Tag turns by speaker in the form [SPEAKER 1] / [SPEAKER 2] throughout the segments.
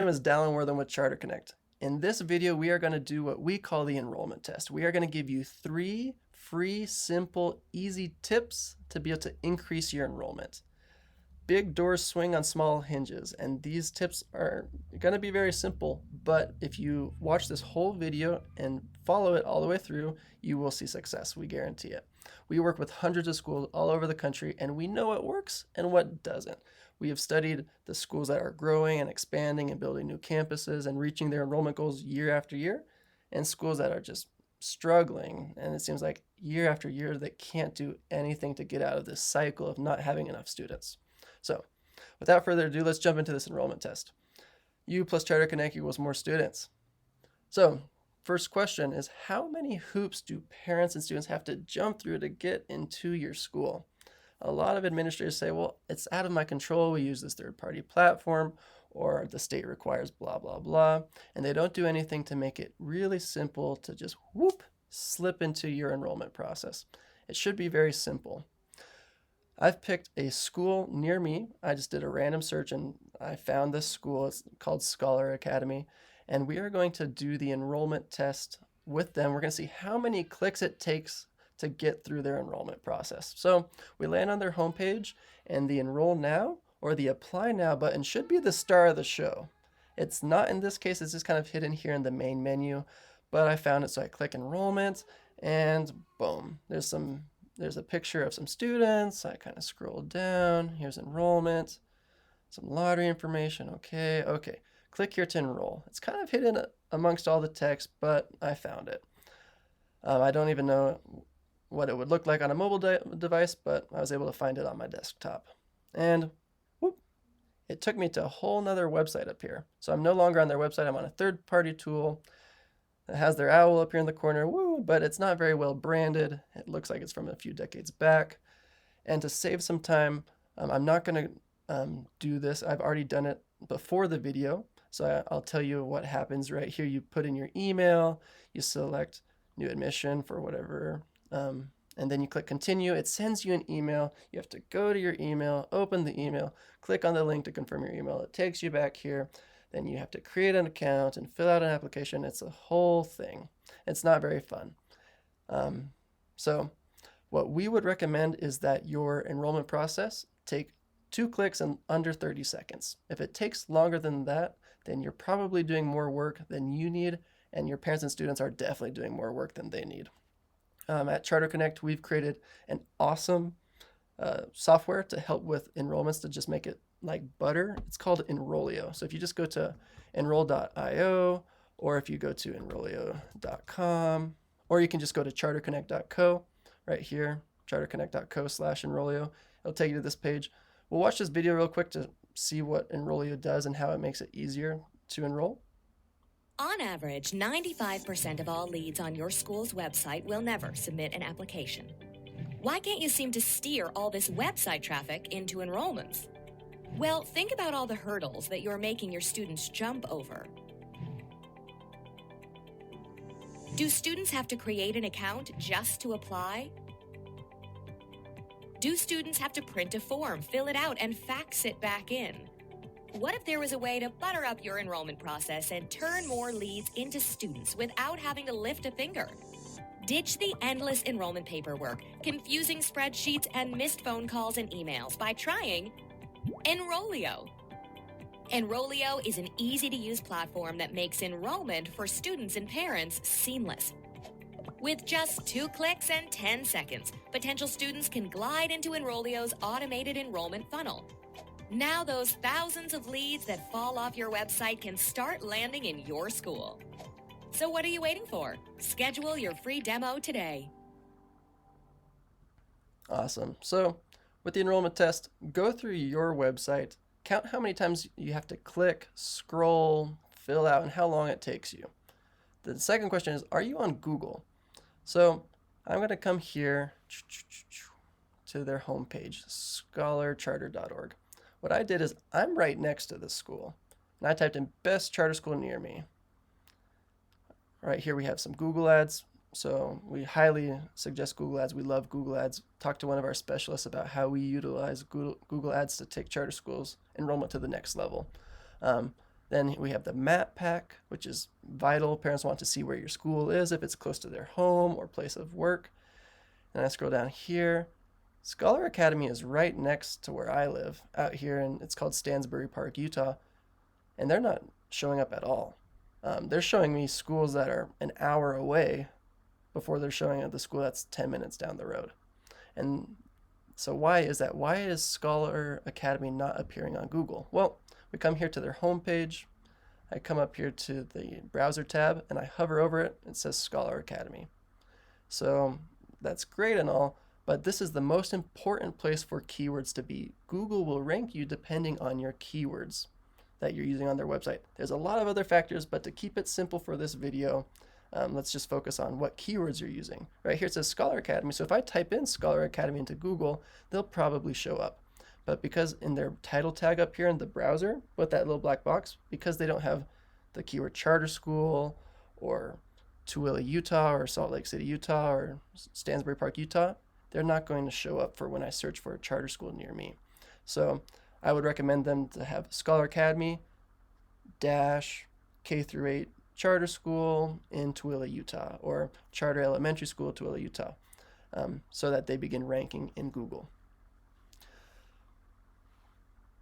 [SPEAKER 1] name is Dallin Wortham with Charter Connect. In this video, we are going to do what we call the enrollment test. We are going to give you 3 free, simple, easy tips to be able to increase your enrollment. Big doors swing on small hinges, and these tips are going to be very simple, but if you watch this whole video and follow it all the way through, you will see success. We guarantee it. We work with hundreds of schools all over the country, and we know what works and what doesn't. We have studied the schools that are growing and expanding and building new campuses and reaching their enrollment goals year after year, and schools that are just struggling, and it seems like year after year they can't do anything to get out of this cycle of not having enough students. So without further ado, let's jump into this enrollment test. U plus Charter Connect equals more students. So first question is, how many hoops do parents and students have to jump through to get into your school? A lot of administrators say, well, it's out of my control. We use this third-party platform, or the state requires blah, blah, blah. And they don't do anything to make it really simple to just slip into your enrollment process. It should be very simple. I've picked a school near me. I just did a random search and I found this school. It's called Scholar Academy. And we are going to do the enrollment test with them. We're going to see how many clicks it takes to get through their enrollment process. So we land on their homepage, and the Enroll Now or the Apply Now button should be the star of the show. It's not in this case, it's just kind of hidden here in the main menu, but I found it, so I click Enrollment, and boom, there's a picture of some students. I kind of scroll down. Here's enrollment, some lottery information. Okay. Click here to enroll. It's kind of hidden amongst all the text, but I found it. I don't even know what it would look like on a mobile device, but I was able to find it on my desktop. And it took me to a whole nother website up here. So I'm no longer on their website. I'm on a third-party tool. It has their owl up here in the corner, but it's not very well branded. It looks like it's from a few decades back. And to save some time, I'm not going to do this. I've already done it before the video. So I'll tell you what happens right here. You put in your email, you select new admission for whatever, and then you click continue. It sends you an email. You have to go to your email, open the email, click on the link to confirm your email. It takes you back here. Then you have to create an account and fill out an application. It's a whole thing. It's not very fun. So what we would recommend is that your enrollment process take 2 clicks in under 30 seconds. If it takes longer than that, then you're probably doing more work than you need, and your parents and students are definitely doing more work than they need. At Charter Connect, we've created an awesome software to help with enrollments to just make it like butter. It's called Enrollio. So if you just go to enroll.io, or if you go to enrollio.com, or you can just go to charterconnect.co right here, charterconnect.co/enrollio. It'll take you to this page. We'll watch this video real quick to see what Enrollio does and how it makes it easier to enroll.
[SPEAKER 2] On average, 95% of all leads on your school's website will never submit an application. Why can't you seem to steer all this website traffic into enrollments? Well, think about all the hurdles that you're making your students jump over. Do students have to create an account just to apply? Do students have to print a form, fill it out, and fax it back in? What if there was a way to butter up your enrollment process and turn more leads into students without having to lift a finger? Ditch the endless enrollment paperwork, confusing spreadsheets, and missed phone calls and emails by trying Enrollio. Enrollio is an easy-to-use platform that makes enrollment for students and parents seamless. With just 2 clicks and 10 seconds, potential students can glide into Enrollio's automated enrollment funnel. Now those thousands of leads that fall off your website can start landing in your school. So what are you waiting for? Schedule your free demo today.
[SPEAKER 1] Awesome. So with the enrollment test, go through your website, count how many times you have to click, scroll, fill out, and how long it takes you. The second question is, are you on Google? So I'm going to come here to their homepage, scholarcharter.org. What I did is I'm right next to this school, and I typed in best charter school near me. Right here we have some Google ads. So we highly suggest Google ads. We love Google ads. Talk to one of our specialists about how we utilize Google ads to take charter schools enrollment to the next level. Then we have the map pack, which is vital. Parents want to see where your school is, if it's close to their home or place of work. And I scroll down here. Scholar Academy is right next to where I live out here, and it's called Stansbury Park, Utah. And they're not showing up at all. They're showing me schools that are an hour away before they're showing at the school that's 10 minutes down the road. And so why is that? Why is Scholar Academy not appearing on Google? Well, we come here to their homepage. I come up here to the browser tab and I hover over it. It says Scholar Academy. So that's great and all, but this is the most important place for keywords to be. Google will rank you depending on your keywords that you're using on their website. There's a lot of other factors, but to keep it simple for this video, let's just focus on what keywords you're using. Right here it says Scholar Academy, so if I type in Scholar Academy into Google, they'll probably show up. But because in their title tag up here in the browser, with that little black box, because they don't have the keyword charter school or Tooele, Utah, or Salt Lake City, Utah, or Stansbury Park, Utah, they're not going to show up for when I search for a charter school near me. So I would recommend them to have Scholar Academy dash K through 8 charter school in Tooele, Utah, or charter elementary school, Tooele, Utah, so that they begin ranking in Google.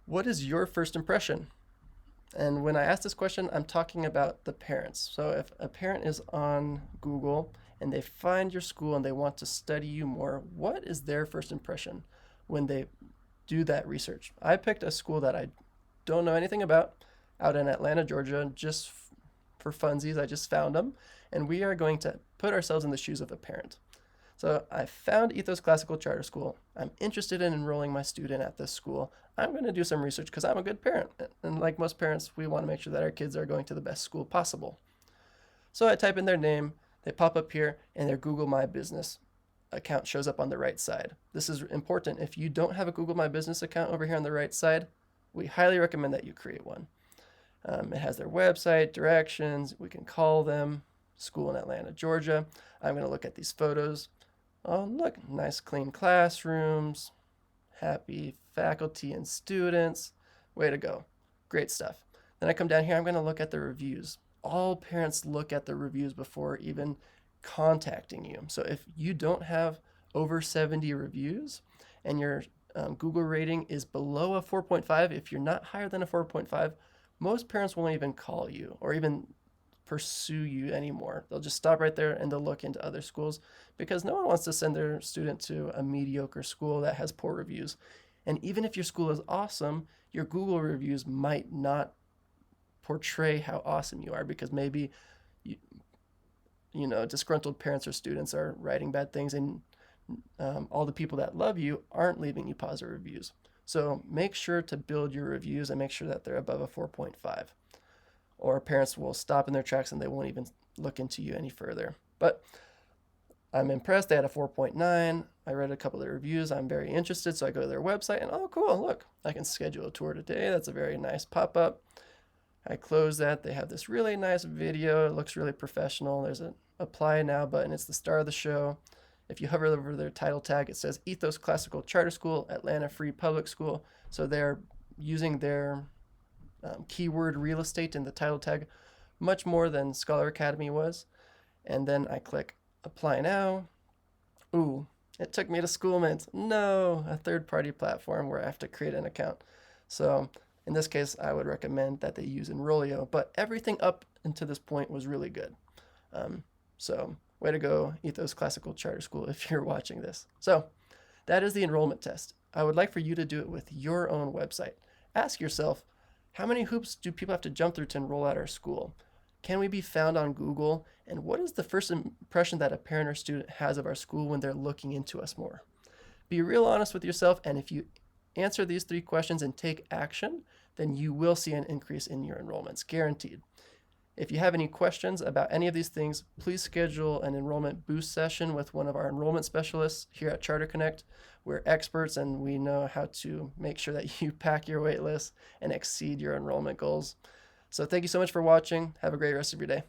[SPEAKER 1] What is your first impression? And when I ask this question, I'm talking about the parents. So if a parent is on Google and they find your school and they want to study you more, what is their first impression when they do that research? I picked a school that I don't know anything about out in Atlanta, Georgia, just for funsies. I just found them, and we are going to put ourselves in the shoes of a parent. So I found Ethos Classical Charter School. I'm interested in enrolling my student at this school. I'm going to do some research because I'm a good parent. And like most parents, we want to make sure that our kids are going to the best school possible. So I type in their name, they pop up here, and their Google My Business account shows up on the right side. This is important. If you don't have a Google My Business account over here on the right side, we highly recommend that you create one. It has their website, directions, we can call them, school in Atlanta, Georgia. I'm going to look at these photos. Oh, look, nice clean classrooms, happy faculty and students. Way to go. Great stuff. Then I come down here, I'm going to look at the reviews. All parents look at the reviews before even contacting you. So if you don't have over 70 reviews and your Google rating is below a 4.5, if you're not higher than a 4.5, most parents won't even call you or even pursue you anymore. They'll just stop right there and they'll look into other schools because no one wants to send their student to a mediocre school that has poor reviews. And even if your school is awesome, your Google reviews might not portray how awesome you are because maybe you know, disgruntled parents or students are writing bad things and all the people that love you aren't leaving you positive reviews. So make sure to build your reviews and make sure that they're above a 4.5. Or parents will stop in their tracks and they won't even look into you any further. But I'm impressed. They had a 4.9. I read a couple of their reviews. I'm very interested. So I go to their website and, oh, cool, look, I can schedule a tour today. That's a very nice pop-up. I close that. They have this really nice video. It looks really professional. There's an apply now button. It's the star of the show. If you hover over their title tag, it says Ethos Classical Charter School, Atlanta Free Public School. So they're using their keyword real estate in the title tag much more than Scholar Academy was. And then I click apply now. Ooh, it took me to Schoolmint. No, a third-party platform where I have to create an account. So in this case, I would recommend that they use Enrollio, but everything up until this point was really good. So way to go, Ethos Classical Charter School, if you're watching this. So that is the enrollment test. I would like for you to do it with your own website. Ask yourself, how many hoops do people have to jump through to enroll at our school? Can we be found on Google? And what is the first impression that a parent or student has of our school when they're looking into us more? Be real honest with yourself, and if you answer these 3 questions and take action, then you will see an increase in your enrollments, guaranteed. If you have any questions about any of these things, please schedule an enrollment boost session with one of our enrollment specialists here at Charter Connect. We're experts and we know how to make sure that you pack your wait list and exceed your enrollment goals. So thank you so much for watching. Have a great rest of your day.